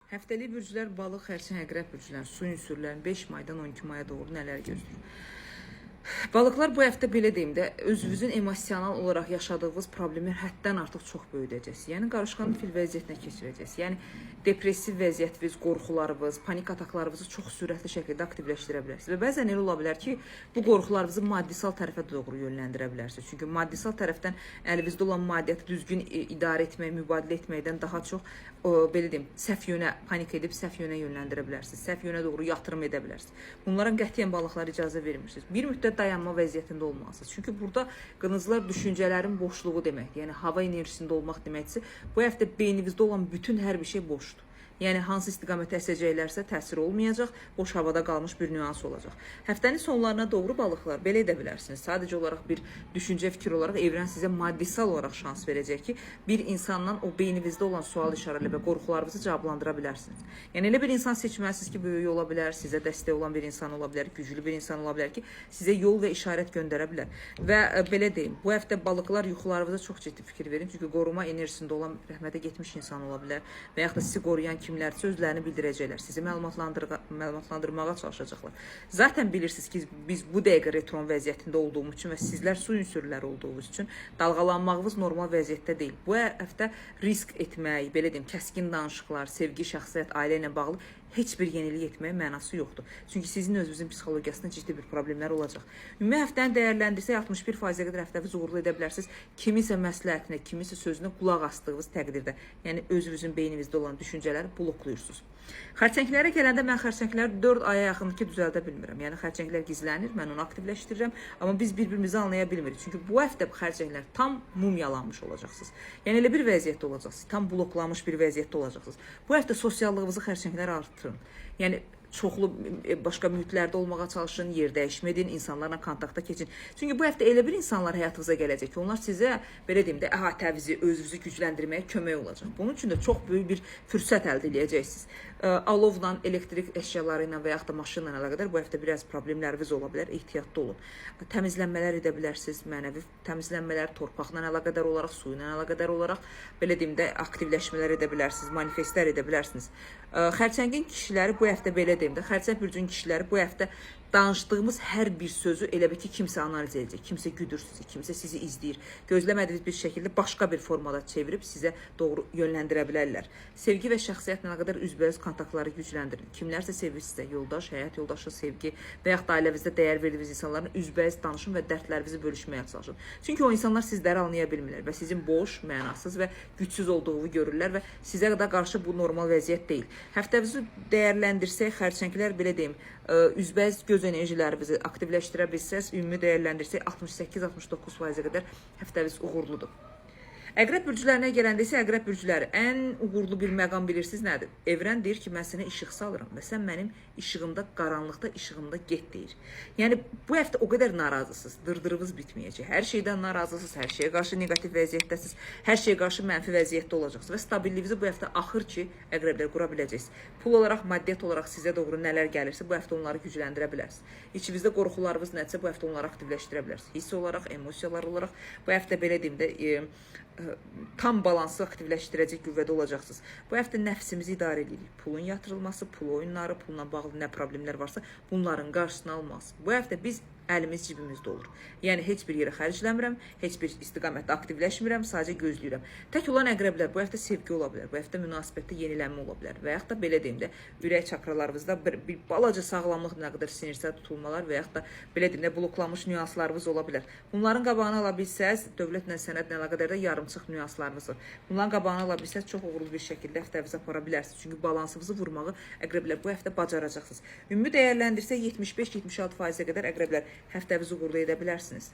Həftəlik bürclər balıq, xərçəng, əqrəb bürclər, su ünsürlərin 5 maydan 12 maya doğru nələr gözləyir? Balıqlar bu həftə belə deyim də, özünüzün emosional olaraq yaşadığınız problemlər həddən artıq çox böyüdəcəksiniz. Yəni qarışqanın fil vəziyyətinə keçirəcəksiniz. Yəni depressiv vəziyyətiniz, qorxularınız, panik ataklarınızı çox sürətli şəkildə aktivləşdirə bilərsiniz. Və bəzən elə ola bilər ki, bu qorxularınızı maddisal tərəfə doğru yönləndirə bilərsiniz. Çünki maddisal tərəfdən əlinizdə olan maddiyyatı düzgün idarə etmək, mübadilə etməkdən daha çox belə deyim, səhv yönə panik edib səhv yönə yönləndirə bilərsiniz. Səhv yönə doğru yatırım edə bilərsiniz. Bunlara qətiyyən balıqlar icazə vermirsiniz. Bir müddət dayanma vəziyyətində olmalısınız. Çünki burada qınızlar düşüncələrin boşluğu deməkdir. Yəni hava enerjisində olmaq deməkdir. Bu həftə beyninizdə olan bütün hər bir şey boşdur. Yəni hansı istiqamətə əsəcəklərsə təsir olmayacaq, boş havada qalmış bir nüans olacaq. Həftənin sonlarına doğru balıqlar belə edə bilərsiniz. Sadəcə olaraq bir düşüncə, fikir olaraq evren sizə maddisal olaraq şans verəcək ki, bir insandan o beyninizdə olan sual işarələri və qorxularınızı cavablandıra bilərsiniz. Yəni elə bir insan seçməlisiniz ki, böyük ola bilər, sizə dəstək olan bir insan ola bilər, güclü bir insan ola bilər ki, sizə yol və işarət göndərə bilər. Və belə deyim, bu həftə balıqlar yuxularınıza çox ciddi fikir verin. Çünki qoruma enerjisində olan rəhmətə getmiş insan ola bilər və yaxud da sizi qoruyan kimlərsə özlərini bildirəcəklər. Sizi məlumatlandırmağa çalışacaqlar. Zaten bilirsiniz ki, biz bu dəqiqə retron vəziyyətində olduğumuz üçün və sizlər su ünsürləri olduğunuz üçün dalğalanmağınız normal vəziyyətdə deyil. Bu həftə risk etmək, belə deyim, kəskin danışıqlar, sevgi, şəxsiyyət, ailə ilə bağlı heç bir yenilik etməyə mənası yoxdur. Çünki sizin özünüzün psixologiyasında ciddi bir problemlər olacaq. Ümumi həftəni dəyərləndirsək 61%-ə qədər həftəniz uğurlu edə bilərsiniz. Kimisə məsləhətinə, kimisə sözünə qulaq asdığınız təqdirdə, yəni özünüzün beyninizdə olan düşüncələri bloklayırsınız. Xərçənglərə gələndə mən xərçəngləri 4 aya yaxındır ki, düzəldə bilmirəm. Yəni xərçənglər gizlənir, mən onu aktivləşdirirəm, amma biz bir-birimizi anlaya bilmirik. Çünki bu həftə xərçənglər tam mumyalanmış olacaqsınız. Yəni elə bir vəziyyətdə olacaqsınız, tam bloklanmış bir vəziyyətdə olacaqsınız. Bu həftə sosiallığınızı xərçənglər artırın. Yəni çoxlu başqa mühitlərdə olmağa çalışın, yer dəyişmə edin, insanlarla kontakta keçin. Çünki bu həftə elə bir insanlar həyatınıza gələcək ki, onlar sizə belə deyim də əhatəvizi, özünüzü gücləndirməyə kömək olacaq. Bunun üçün də çox böyük bir fürsət əldə edəcəksiniz. Alovla, elektrik əşyaları ilə və yaxud da maşınla əlaqədar bu həftə biraz problemləriniz ola bilər, ehtiyatlı olun. Təmizlənmələr edə bilərsiniz, mənəvi təmizlənmələr, torpaqla əlaqədar olaraq, su ilə əlaqədar olaraq belə deyim də aktivləşmələr edə bilərsiniz, manifestlər edə bilərsiniz. Xərçəngin kişiləri bu həftə belə deyim də, xərçəng bürcünün kişiləri bu həftə danışdığımız hər bir sözü elə bir ki, kimsə analiz edəcək, kimsə güdür sizi, kimsə sizi izləyir. Gözləmədiyiniz bir şəkildə başqa bir formada çevirib sizə doğru yönləndirə bilərlər. Sevgi və şəxsiyyətlə əlaqədar üzbəüz kontaktları gücləndirin. Kimlərsə sevir sizə, yoldaş, həyat yoldaşı, sevgi və yaxud da ailəvizdə dəyər verdiyiniz insanların üzbəüz danışın və dərdlərinizi bölüşməyə çalışın. Çünki o insanlar sizləri anlaya bilmirlər və sizin boş, mənasız və gücsüz olduğunu görürlər və sizə də qarşı bu normal vəziyyət deyil. Həftənizi dəyərləndirsək, xərçənglər belə deyim, üzbəüz göz enerjilərinizi aktivləşdirə bilsəz, ümumi dəyərləndirsək 68-69%-ə qədər həftəniz uğurludur. Əqrəb bürclərinə gələndə isə əqrəb bürcləri ən uğurlu bir məqam bilirsiniz nədir? Evren deyir ki, mən sənə işıq salıram və sən mənim işığımda, qaranlıqda işığımda get deyir. Yəni bu həftə o qədər narazısınız, dırdırınız bitməyəcək. Hər şeydən narazısınız, hər şeyə qarşı negativ vəziyyətdəsiniz, hər şeyə qarşı mənfi vəziyyətdə olacaqsınız və stabilliyinizi bu həftə axır ki, əqrəblər qura biləcəksiniz. Pul olaraq, maddiyyat olaraq sizə doğru nələr gəlirsə, bu həftə onları gücləndirə bilərsiniz. İçinizdə qorxularınız nədirsə, bu həftə onları aktivləşdirə bilərsiniz. Hiss olaraq, emosiyalar olaraq bu həftə belə deyim də tam balansı aktivləşdirəcək qüvvədə olacaqsınız. Bu həftə nəfsimizi idarə edirik. Pulun yatırılması, pul oyunları, pulla bağlı nə problemlər varsa, bunların qarşısını alması. Bu həftə biz əlimiz cibimizdə olur. Yəni heç bir yerə xərcləmirəm, heç bir istiqamətdə aktivləşmirəm, sadəcə gözləyirəm. Tək olan əqrəblər bu həftə sevgi ola bilər, bu həftə münasibətdə yenilənmə ola bilər və yaxud da belə deyim də ürək çakralarınızda bir balaca sağlamlıq nə qədər sinirsə tutulmalar və yaxud da belə deyim də bloklanmış nüanslarınız ola bilər. Bunların qabağını ala bilsəz, dövlətlə, sənədlə əlaqədar da yarımçıq nüanslarınız var. Bunların qabağını ala bilsəz, çox uğurlu bir şəkildə həftənizi apara bilərsiniz. Çünki balansınızı vurmağı əqrəblər bu həftə bacaracaqsınız. Ümumi dəyərləndirsək 75-76%-ə qədər əqrəblər həftənizi uğurlu edə bilərsiniz.